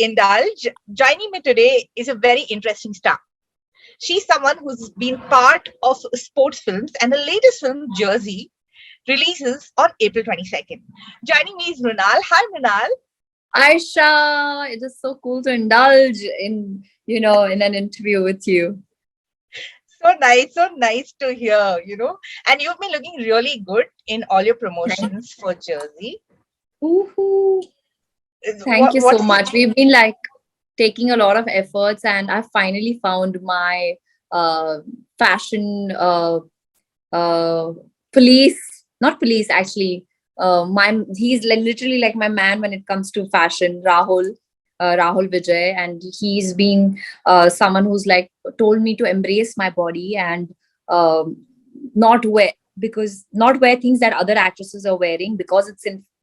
Indulge. Joining me today is a very interesting star. She's someone who's been part of sports films, and the latest film, Jersey, releases on April 22nd. Joining me is Mrunal. Hi, Mrunal. Aisha, it is so cool to indulge in an interview with you. So nice to hear, And you've been looking really good in all your Thank, promotions for Jersey. Woohoo. Thank What, you so what's much. We've been taking a lot of efforts, and I finally found my fashion uh, police, not police actually. He's literally like my man when it comes to fashion, Rahul Vijay, and he's been someone who's told me to embrace my body and um, not wear things that other actresses are wearing because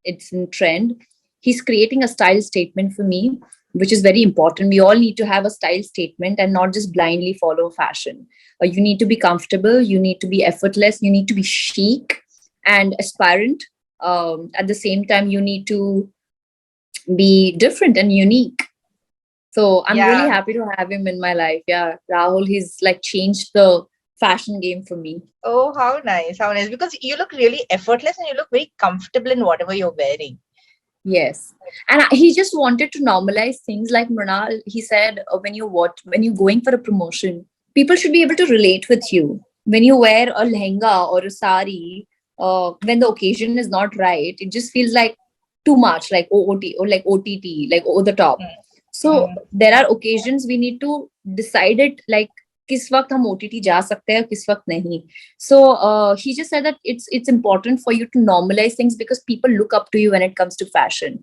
it's in trend. He's creating a style statement for me, which is very important. We all need to have a style statement and not just blindly follow fashion. You need to be comfortable, you need to be effortless, you need to be chic and aspirant. At the same time, you need to be different and unique. So I'm really Yeah. happy to have him in my life. Yeah, Rahul, he's changed the fashion game for me. Oh, how nice. How nice. Because you look really effortless and you look very comfortable in whatever you're wearing. Yes, and he just wanted to normalize things like Mrunal. He said, when you're going for a promotion, people should be able to relate with you. When you wear a lehenga or a sari, when the occasion is not right, it just feels like too much, like OOT or like OTT, like over the top. So Mm. there are occasions we need to decide it, like किस वक्त हम OTT जा सकते हैं, किस वक्त नहीं. So he just said that it's important for you to normalize things because people look up to you when it comes to fashion.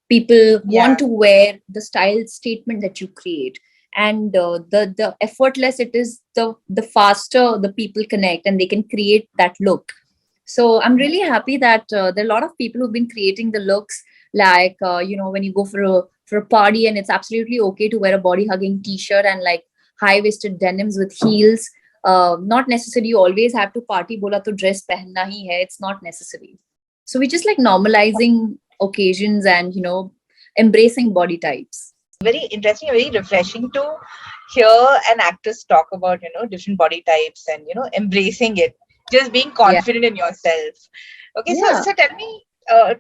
People want Yeah. to wear the style statement that you create, and the effortless it is, the faster the people connect and they can create that look. So I'm really happy that there are a lot of people who've been creating the looks, when you go for a party and it's absolutely okay to wear a body hugging t-shirt and high waisted denims with heels. Not necessarily you always have to party bola to dress pehenna hi hai. It's not necessary. So we just normalizing occasions and embracing body types. Very interesting, very refreshing to hear an actress talk about, different body types and, embracing it, just being Yeah. confident in yourself. Okay, so Yeah. so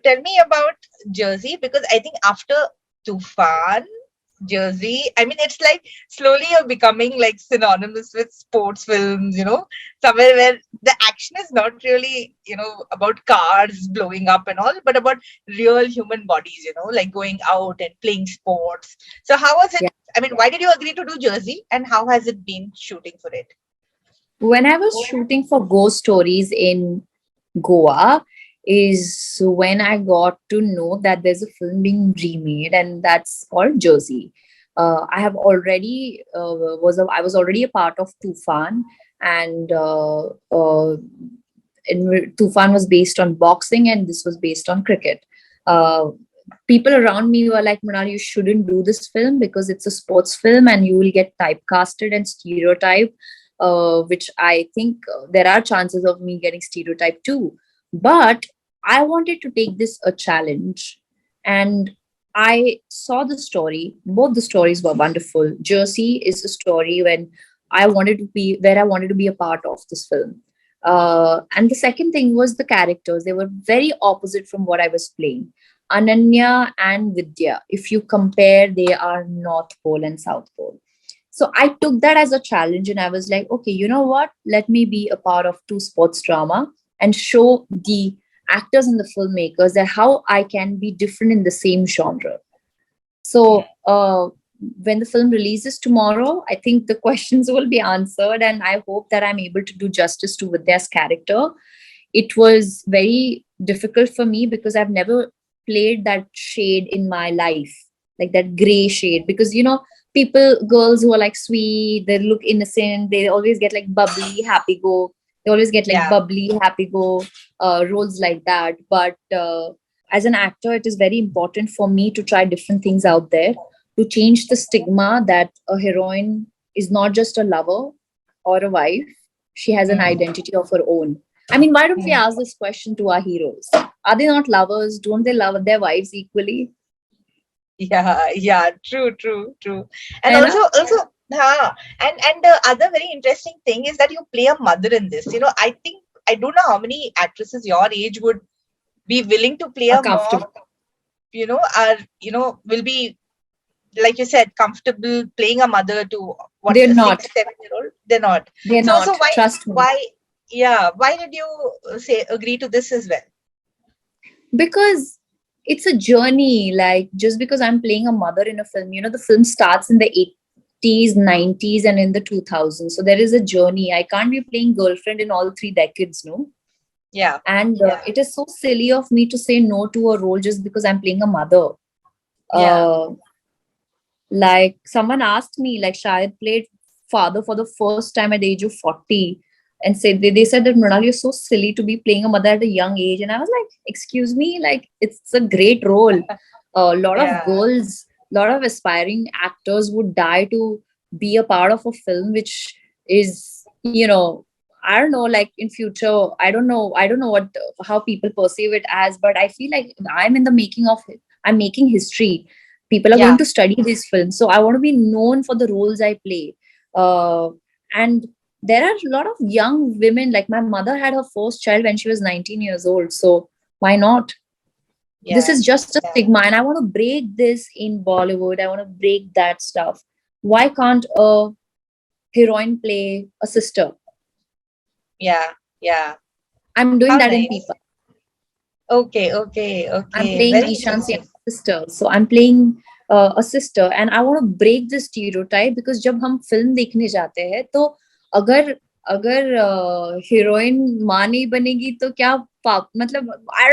tell me about Jersey, because I think after Tufan, Jersey, I mean, it's like slowly you're becoming like synonymous with sports films, somewhere where the action is not really, about cars blowing up and all, but about real human bodies, like going out and playing sports. So how was it? Yeah. I mean, why did you agree to do Jersey, and how has it been shooting for it? When I was shooting for Ghost Stories in Goa, is when I got to know that there's a film being remade, and that's called Jersey. I have already I was already a part of Tufan, and Tufan was based on boxing, and this was based on cricket. Uh, People around me were like, Mrunal, you shouldn't do this film because it's a sports film and you will get typecasted and stereotyped, which I think there are chances of me getting stereotyped too. But I wanted to take this a challenge, and I saw the story. Both the stories were wonderful. Jersey is a story where I wanted to be a part of this film. And the second thing was the characters. They were very opposite from what I was playing. Ananya and Vidya, if you compare, they are North Pole and South Pole. So I took that as a challenge and I was like, okay, you know what? Let me be a part of two sports drama and show the actors and the filmmakers that how I can be different in the same genre. So when the film releases tomorrow, I think the questions will be answered, and I hope that I'm able to do justice to Vidya's character. It was very difficult for me because I've never played that shade in my life, like that gray shade. Because girls who are sweet, they look innocent, they always get bubbly, happy go. They always get Yeah. bubbly, happy go roles like that. But as an actor, it is very important for me to try different things out there to change the stigma that a heroine is not just a lover or a wife. She has an Mm. identity of her own. I mean, why don't we Mm. ask this question to our heroes? Are they not lovers? Don't they love their wives equally? Yeah, true, true, true. And है ना? and the other very interesting thing is that you play a mother in this. I think I don't know how many actresses your age would be willing to play a mom. Comfortable. Are will be, like you said, comfortable playing a mother to what, They're a six, not. 7 year old. They're not. They're So not. Trust me. why did you say agree to this as well? Because it's a journey. Like, just because I'm playing a mother in a film, the film starts in the 80s, 90s, and in the 2000s. So there is a journey. I can't be playing girlfriend in all three decades, no? Yeah, And it is so silly of me to say no to a role just because I'm playing a mother. yeah, Uh, like, someone asked me, like, Shahid played father for the first time at the age of 40, and they said that, Mrunal, you're so silly to be playing a mother at a young age. And I was like, excuse me, like, it's a great role. A lot of yeah, girls, a lot of aspiring actors would die to be a part of a film which is, I don't know, like, in future, I don't know what, how people perceive it as, but I feel like I'm in the making of it. I'm making history. People are yeah, going to study these films, so I want to be known for the roles I play. And there are a lot of young women, like my mother had her first child when she was 19 years old, so why not? This yeah, is just a yeah, stigma, and I want to break this in Bollywood. I want to break that stuff. Why can't a heroine play a sister? yeah, yeah. I'm doing How that in nice. Pipa. Okay, okay, I'm okay. playing Very Ishan interesting. Sia's sister. So I'm playing a sister, and I want to break this stereotype, because जब हम film देखने जाते हैं तो अगर अगर heroine माँ नहीं बनेगी तो क्या पाप, मतलब I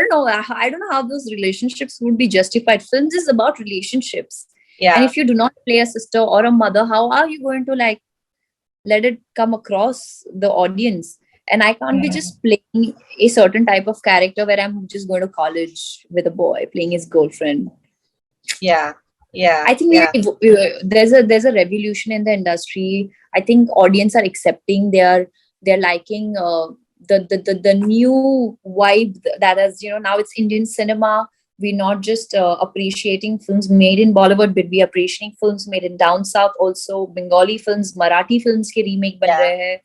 don't know how those relationships would be justified. Films is about relationships, and Yeah. if you do not play a sister or a mother, how are you going to, like, let it come across the audience? And I can't be Mm. just playing a certain type of character where I'm just going to college with a boy playing his girlfriend. Yeah, yeah, I think yeah, there's a revolution in the industry. I think audience are accepting. They're liking the new vibe that is, now it's Indian cinema. We're not just appreciating films made in Bollywood, but we're appreciating films made in down south also. Bengali films, Marathi films ke remake ban yeah, rahe hai.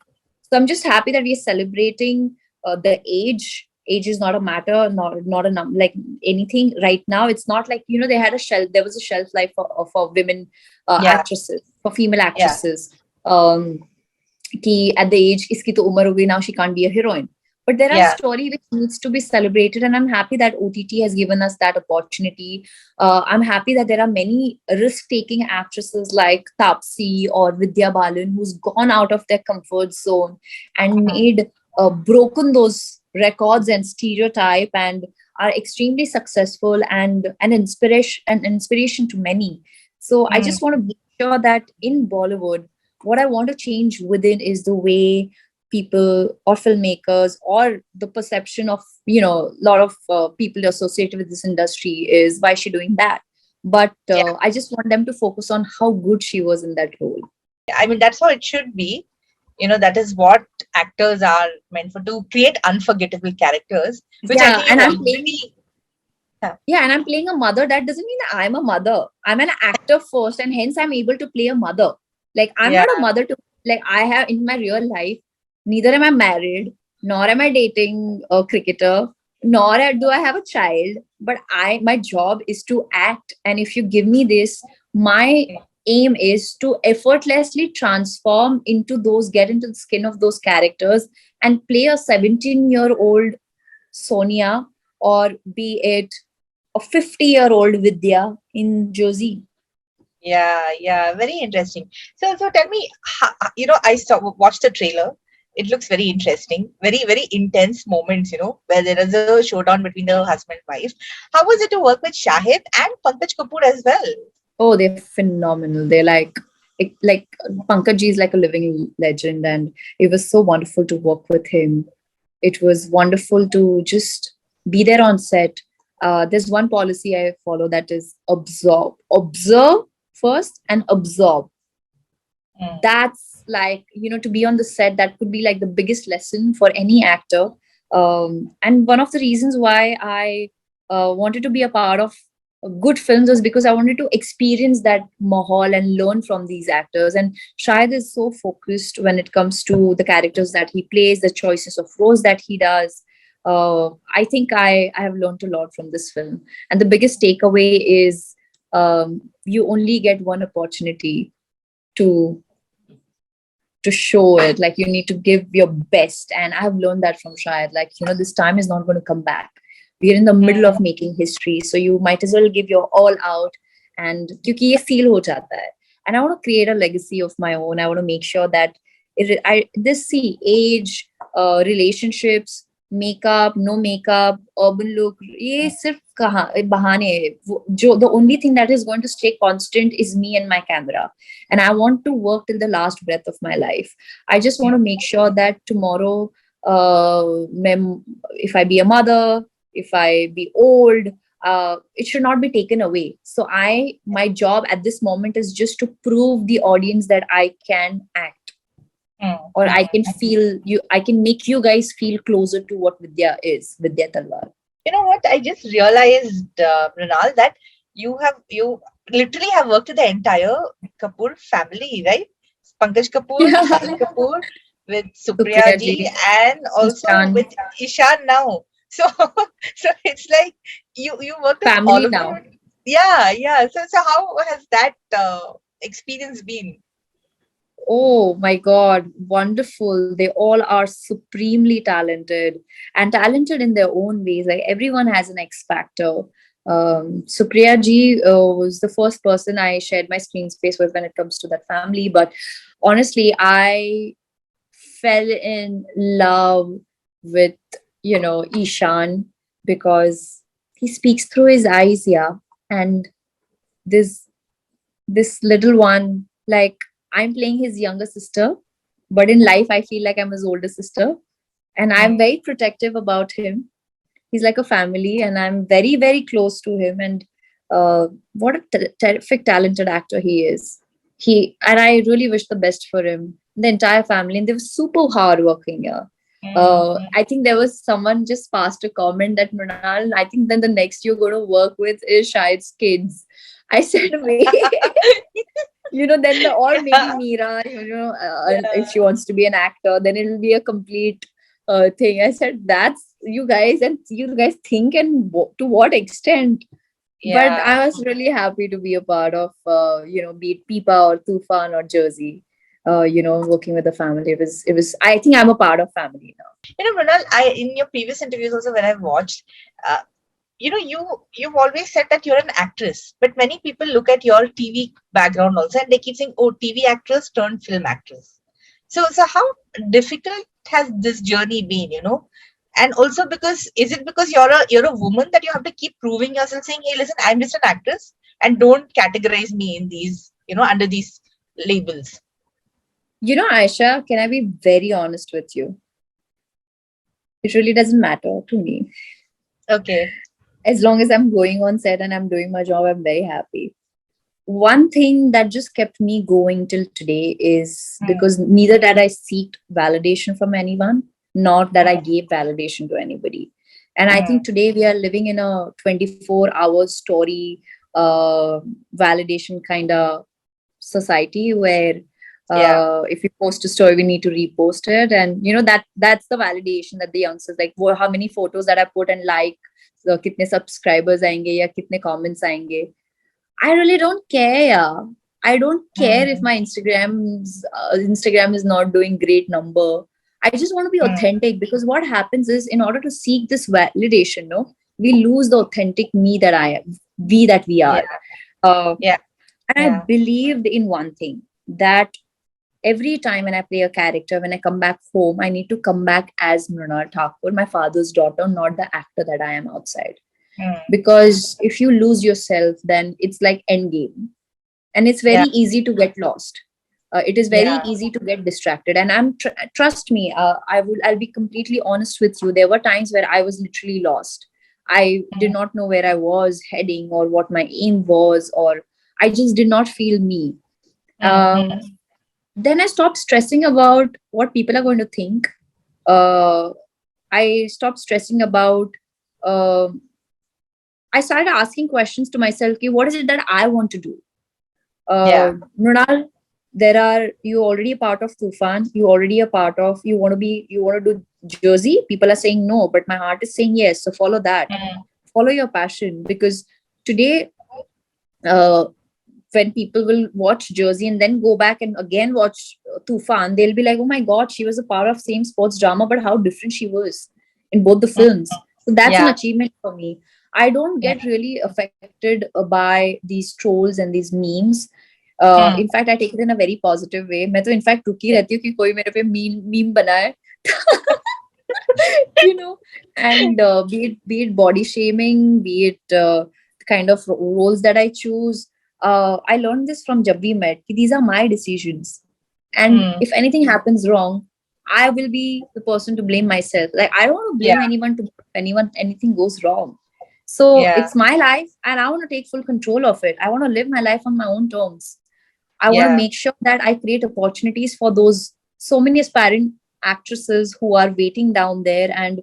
So I'm just happy that we're celebrating the age. Age is not a matter, not a like anything right now. It's not like, they had a shelf. There was a shelf life for women yeah, actresses, for female yeah, actresses. Ki at the age iski to umar ho gayi, now she can't be a heroine. But there are yeah, story which needs to be celebrated, and I'm happy that OTT has given us that opportunity. I'm happy that there are many risk-taking actresses like Tapsi or Vidya Balan who's gone out of their comfort zone and mhm, made broken those records and stereotype, and are extremely successful and an inspiration to many. So I mm, just want to be sure that in Bollywood, what I want to change within is the way people or filmmakers or the perception of, a lot of people associated with this industry is, why is she doing that? But yeah. I just want them to focus on how good she was in that role. I mean, that's how it should be. That is what actors are meant for, to create unforgettable characters, which I Yeah, think and you've I'm playing already. Yeah, Yeah, and I'm playing a mother. That doesn't mean that I'm a mother. I'm an actor first, and hence I'm able to play a mother. Like, I'm yeah, not a mother to, like, I have in my real life, neither am I married, nor am I dating a cricketer, nor do I have a child. But my job is to act. And if you give me this, my aim is to effortlessly transform into those, get into the skin of those characters and play a 17-year-old Sonia, or be it a 50-year-old Vidya in Josie. yeah, yeah. Very interesting. So tell me, I watched the trailer. It looks very interesting, very, very intense moments, where there is a showdown between the husband and wife. How was it to work with Shahid and Pankaj Kapoor as well? Oh, they're phenomenal. They're like Pankaj ji is like a living legend, and it was so wonderful to work with him. It was wonderful to just be there on set. There's one policy I follow, that is observe first and absorb. Mm, That's like, to be on the set, that could be like the biggest lesson for any actor. And one of the reasons why I wanted to be a part of good films was because I wanted to experience that mahal and learn from these actors. And Shahid is so focused when it comes to the characters that he plays, the choices of roles that he does. I think I have learned a lot from this film. And the biggest takeaway is you only get one opportunity to show it. Like you need to give your best. And I have learned that from Shahid. Like, this time is not going to come back. We're in the middle of making history, so you might as well give your all out. And क्योंकि ये feel हो जाता है. And I want to create a legacy of my own. I want to make sure that this see age, relationships, makeup, no makeup, urban look, ये सिर्फ बहाने हैं. The only thing that is going to stay constant is me and my camera. And I want to work till the last breath of my life. I just want to make sure that tomorrow, if I be a mother, if I be old, it should not be taken away. So my job at this moment is just to prove the audience that I can act, or I can feel you. I can make you guys feel closer to what Vidya is, Vidya Talwar. You know what? I just realized, Mrunal, that you literally have worked with the entire Kapoor family, right? Pankaj Kapoor, Shahid Kapoor, with Supriya Supriya ji, ji, and also Muskan, with Ishan now. So, so it's like you worked with all family of now. them. Yeah, yeah. So how has that experience been? Oh my God, wonderful. They all are supremely talented and talented in their own ways. Like everyone has an X factor. Supriya ji was the first person I shared my screen space with when it comes to that family. But honestly, I fell in love with, Ishan because he speaks through his eyes, yeah. And this this little one, like I'm playing his younger sister, but in life I feel like I'm his older sister, and I'm Mm, very protective about him. He's like a family, and I'm very very close to him. And what a terrific talented actor he is. And I really wish the best for him, the entire family, and they were super hardworking. Yeah. mm. I think there was someone just passed a comment that Mrunal, I think then the next you're going to work with is Shahid's kids. I said, wait. Then or maybe Yeah, Meera, if yeah, she wants to be an actor, then it'll be a complete thing. I said, that's you guys, and you guys think, and to what extent. But yeah. I was really happy to be a part of, be it Pipa or Tufan or Jersey. Working with the family. It was. I think I'm a part of family now. You know, Mrunal, I in your previous interviews also when I've watched, uh, you've always said that you're an actress, but many people look at your TV background also and they keep saying, "Oh, TV actress turned film actress." So how difficult has this journey been? And also because is it because you're a woman that you have to keep proving yourself, saying, "Hey, listen, I'm just an actress, and don't categorize me in these, under these labels." Aisha, can I be very honest with you? It really doesn't matter to me. Okay. As long as I'm going on set and I'm doing my job, I'm very happy. One thing that just kept me going till today is Mm, because neither did I seek validation from anyone, nor that I gave validation to anybody. And I mm, think today we are living in a 24-hour story validation kind of society where yeah. if you post a story, we need to repost it. And that's the validation that the youngsters like, how many photos that I put and like, so kitne subscribers aayenge ya kitne comments aayenge. I really don't care. Yeah. I don't care if Mm, my Instagram is not doing great number. I just want to be mm, authentic, because what happens is, in order to seek this validation, no, we lose the authentic me that I am, that we yeah. are. Uh, Yeah. and I Yeah. believed in one thing, that every time when I play a character, when I come back home, I need to come back as Mrunal Thakur, my father's daughter, not the actor that I am outside. Mm, Because if you lose yourself, then it's like endgame, and it's very yeah. easy to get lost. It is very Yeah. easy to get distracted, and trust me, I'll be completely honest with you. There were times where I was literally lost. I did Mm, not know where I was heading or what my aim was, or I just did not feel me. mm, um, then I stopped stressing about what people are going to think. uh, I stopped stressing about um I started asking questions to myself, okay, what is it that I want to do? Yeah. Mrunal, you already a part of Tufan, you want to do Jersey. People are saying no, but my heart is saying yes. So follow that, Mm. follow your passion. Because today, uh, when people will watch Jersey and then go back and again watch Tufan, they'll be like, oh my God, she was a part of same sports drama, but how different she was in both the films. Mm. So that's an Yeah. achievement for me. I don't Yeah. get really affected by these trolls and these memes. Mm. In fact, I take it in a very positive way. मैं तो in fact रुकी Yeah. रहती हूँ कि कोई मेरे पे meme बनाए. you know and be it body shaming, be it the kind of roles that I choose. I learned this from Jab We Met कि these are my decisions, and Mm. if anything happens wrong, I will be the person to blame myself. Like, I don't want to blame Yeah. anyone to anyone anything goes wrong. So Yeah. it's my life and I want to take full control of it. I want to live my life on my own terms. I want to Yeah. make sure that I create opportunities for those so many aspiring actresses who are waiting down there and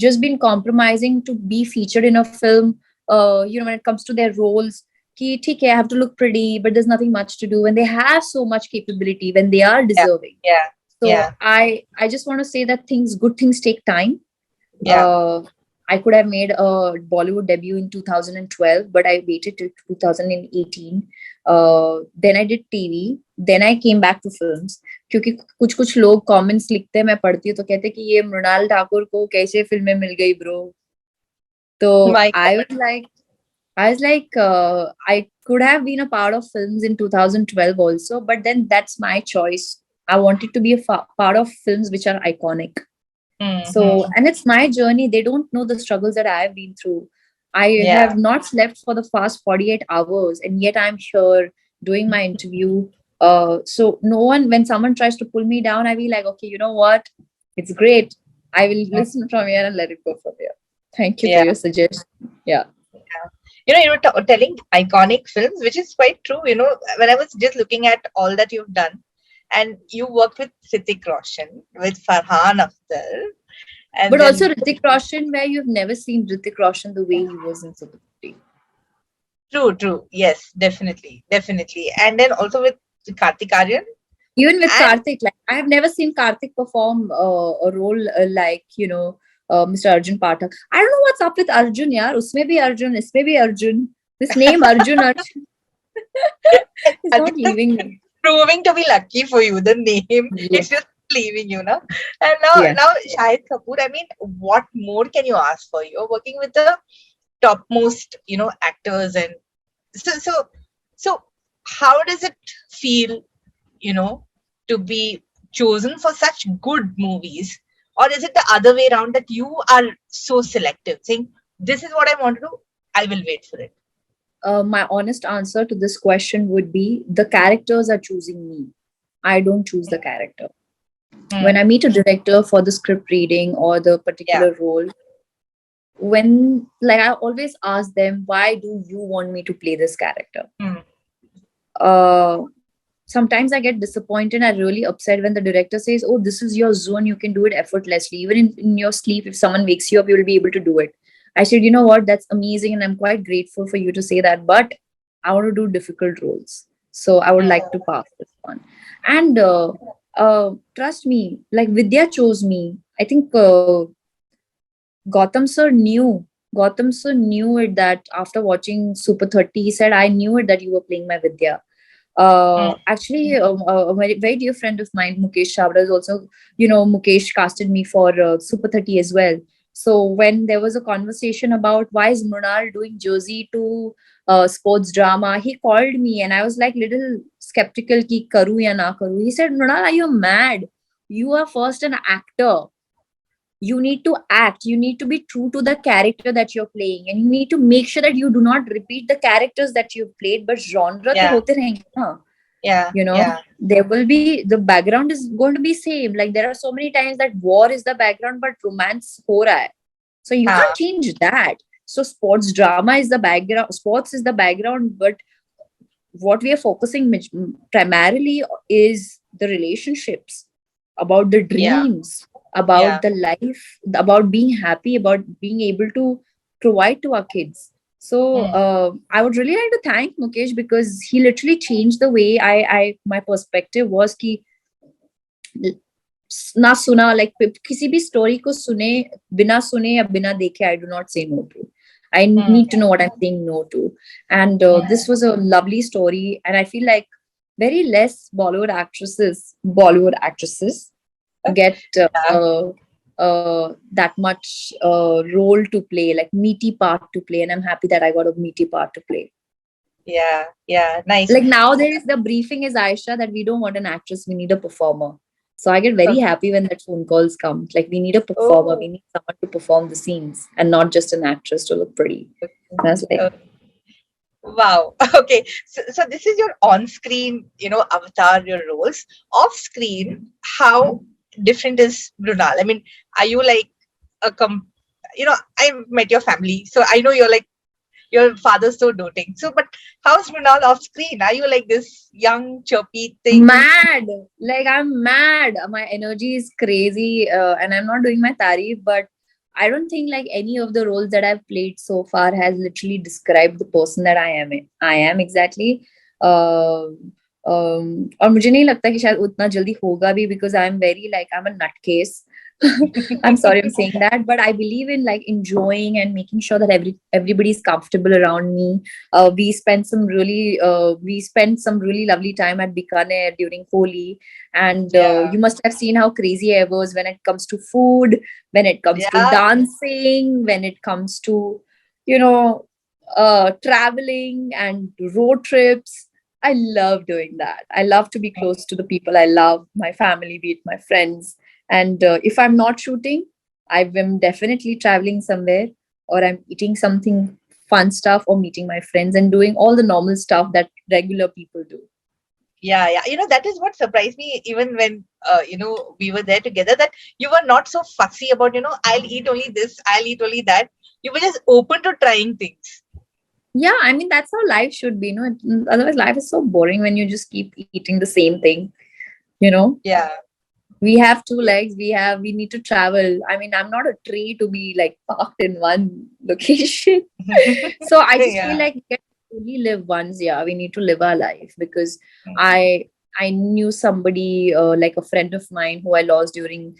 just been compromising to be featured in a film. When it comes to their roles, ki, theek hai, I have to look pretty, but there's nothing much to do. And they have so much capability when they are Yeah. deserving. Yeah. So Yeah. I just want to say that good things take time. Yeah. uh, I could have made a Bollywood debut in 2012, but I waited till 2018. Then I did TV. Then I came back to films. क्योंकि कुछ कुछ लोग comments लिखते हैं, मैं पढ़ती हूँ तो कहते हैं कि ये मृणाल ठाकुर को कैसे फिल्में मिल गई ब्रो. तो My God. I was like, I could have been a part of films in 2012 also, but then that's my choice. I wanted to be a part of films which are iconic. So, Mm-hmm. and it's my journey. They don't know the struggles that I've been through. I Yeah. have not slept for the past 48 hours, and yet I'm here doing my interview. So, no one, when someone tries to pull me down, I be like, okay, you know what? It's great. I will listen from here and let it go from here. Thank you for Yeah. your suggestion. Yeah. You were telling iconic films, which is quite true. When I was just looking at all that you've done, and you worked with Hrithik Roshan, with Farhan Akhtar, and But also then Hrithik Roshan, where you've never seen Hrithik Roshan the way he was in Super 30. true, true, yes, definitely, definitely, and then also with Kartik Aryan, Even with and Karthik, like I have never seen Karthik perform a role like Mr. Arjun Pathak. I don't know what's up with Arjun, yaar. Usme bhi Arjun, isme bhi Arjun. This name Arjun is I not think that's leaving me. proving to be lucky for you. The name, it's Yes. just leaving you, now. And now, Yeah. Shahid Kapoor. I mean, what more can you ask for? You're working with the topmost, actors, and so so so. How does it feel, you know, to be chosen for such good movies? Or is it the other way around that you are so selective, saying, this is what I want to do, I will wait for it? My honest answer to this question would be the characters are choosing me. I don't choose the character. When Hmm. I meet a director for the script reading or the Yeah. particular role, when like I always ask them, why do you want me to play this character? Hmm. uh Sometimes I get disappointed and really upset when the director says, oh, this is your zone, you can do it effortlessly, even in your sleep. If someone wakes you up, you'll be able to do it. I said, you know what, that's amazing and I'm quite grateful for you to say that, but I want to do difficult roles, so I would Hmm. like to pass this one. And trust me, like Vidya chose me. I think Gautam sir knew. Gautam sir knew it that after watching Super 30, he said, I knew it that you were playing my Vidya. Hmm. Actually, a very, very dear friend of mine, Mukesh Chabra, is also, Mukesh casted me for Super 30 as well. So when there was a conversation about why is Mrunal doing Jersey to sports drama, he called me and I was like little skeptical ki karu ya na karu. He said, Mrunal, are you mad? You are first an actor. You need to act, you need to be true to the character that you're playing, and you need to make sure that you do not repeat the characters that you've played, but genre to Yeah. hote rahenge na. Yeah. Yeah. There will be, the background is going to be same. Like there are so many times that war is the background but romance ho raha hai, so you Ah. can't change that. So sports drama is the background, sports is the background, but what we are focusing primarily is the relationships, about the Yeah. dreams, about Yeah. the life, about being happy, about being able to provide to our kids. So Hmm. I would really like to thank Mukesh because he literally changed the way I my perspective was कि ना सुना like किसी भी story को सुने बिना सुने या बिना देखे I do not say no to. I Hmm. need to know what I'm saying no to. And Hmm. this was a lovely story, and I feel like very less Bollywood actresses get Yeah. that much role to play, like meaty part to play, and I'm happy that I got a meaty part to play. Yeah. Yeah. Nice. Like nowadays, the briefing is Aisha that we don't want an actress, we need a performer. So I get very Okay. happy when that phone calls come. Like we need a performer, we Oh. need someone to perform the scenes, and not just an actress to look pretty. And I was like, Okay. Wow. Okay. So this is your on-screen, avatar, your roles. Off-screen, how different is Brunal? I mean, are you like a I met your family, so I know you're like your father's so doting. So, but how's Brunal off-screen? Are you like this young, chirpy thing? mad. Like I'm mad. My energy is crazy, and I'm not doing my tarif, but I don't think like any of the roles that I've played so far has literally described the person that I am exactly. Uh, और मुझे नहीं लगता कि शायद उतना जल्दी होगा भी because I'm very like I'm a nutcase. I'm sorry I'm saying that, but I believe in like enjoying and making sure that everybody's comfortable around me. We spent some really lovely time at Bikaner during Holi, and Yeah. you must have seen how crazy I was when it comes to food, when it comes to Yeah. dancing, when it comes to you know traveling and road trips. I love doing that. I love to be close to the people I love, my family, be it my friends. And if I'm not shooting, I am definitely traveling somewhere, or I'm eating something fun stuff, or meeting my friends and doing all the normal stuff that regular people do. Yeah, yeah. That is what surprised me even when we were there together, that you were not so fussy about, I'll eat only this, I'll eat only that. You were just open to trying things. Yeah, I mean, that's how life should be. Otherwise, life is so boring when you just keep eating the same thing. You know, Yeah. we have two Yeah. legs. We need to travel. I mean, I'm not a tree to be like parked in one location. So I just feel Yeah. like we can only live once. Yeah, we need to live our life because I I knew somebody like a friend of mine who I lost during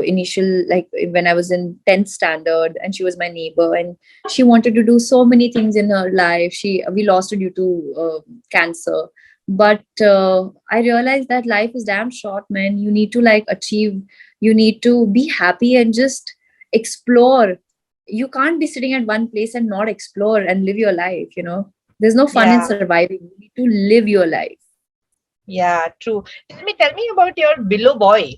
initial, like when I was in 10th standard, and she was my neighbor, and she wanted to do so many things in her life. We lost her due to cancer, but I realized that life is damn short, man. You need to like achieve, you need to be happy and just explore. You can't be sitting at one place and not explore and live your life. There's no fun in Yeah. surviving. You need to live your life. Yeah, true. Tell me about your below boy.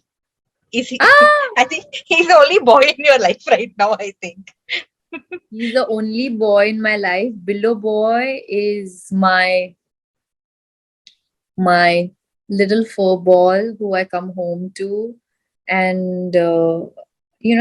Is he Ah, I think he's the only boy in your life right now, I think. he's the only boy in my life. Below boy is my little fur ball who I come home to. And,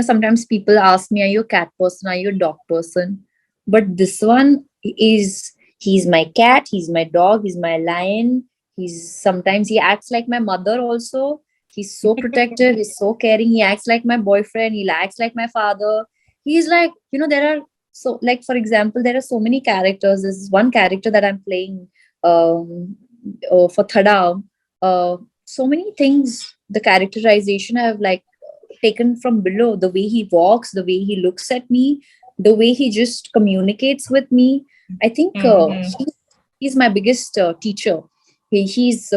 sometimes people ask me, are you a cat person? Are you a dog person? But this one he's my cat, he's my dog, he's my lion. Sometimes he acts like my mother also. He's so protective, he's so caring. He acts like my boyfriend, he acts like my father. He's like, there are so, like, for example, there are so many characters. There's one character that I'm playing for Thada, so many things. The characterization I have like taken from below. The way he walks, the way he looks at me, the way he just communicates with me. I think Hmm. he's my biggest teacher. He's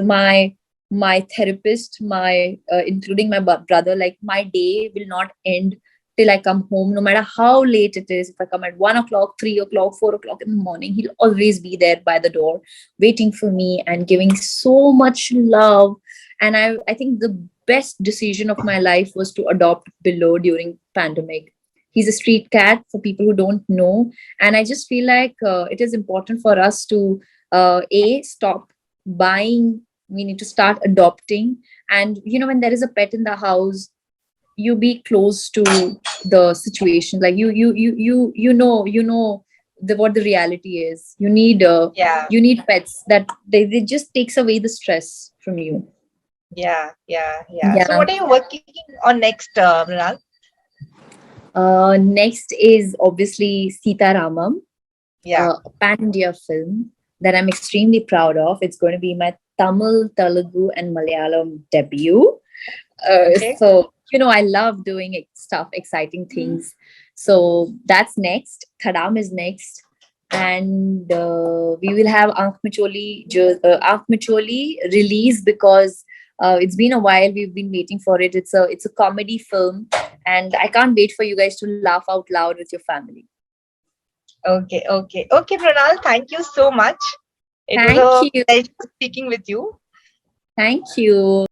my therapist, my including my brother. Like my day will not end till I come home, no matter how late it is. If I come at 1 o'clock, 3 o'clock, 4 o'clock in the morning, he'll always be there by the door, waiting for me and giving so much love. And I think the best decision of my life was to adopt Below during pandemic. He's a street cat for people who don't know, and I just feel like it is important for us to a stop buying. We need to start adopting, and when there is a pet in the house, you be close to the situation. Like you know what the reality is. Yeah. You need pets that they just takes away the stress from you. Yeah. Yeah. Yeah. So Yeah. what are you working on next, Mrunal? Next is obviously Sita Ramam. Yeah. a pan-India film that I'm extremely proud of. It's going to be my Tamil, Telugu, and Malayalam debut. Okay. So, I love doing stuff, exciting things. So that's next. Thadam is next. And we will have Aankh Micholi release because it's been a while. We've been waiting for it. It's a comedy film, and I can't wait for you guys to laugh out loud with your family. Okay. Okay. Okay, Mrunal, thank you so much. It was Thank a you. pleasure speaking with you. Thank you.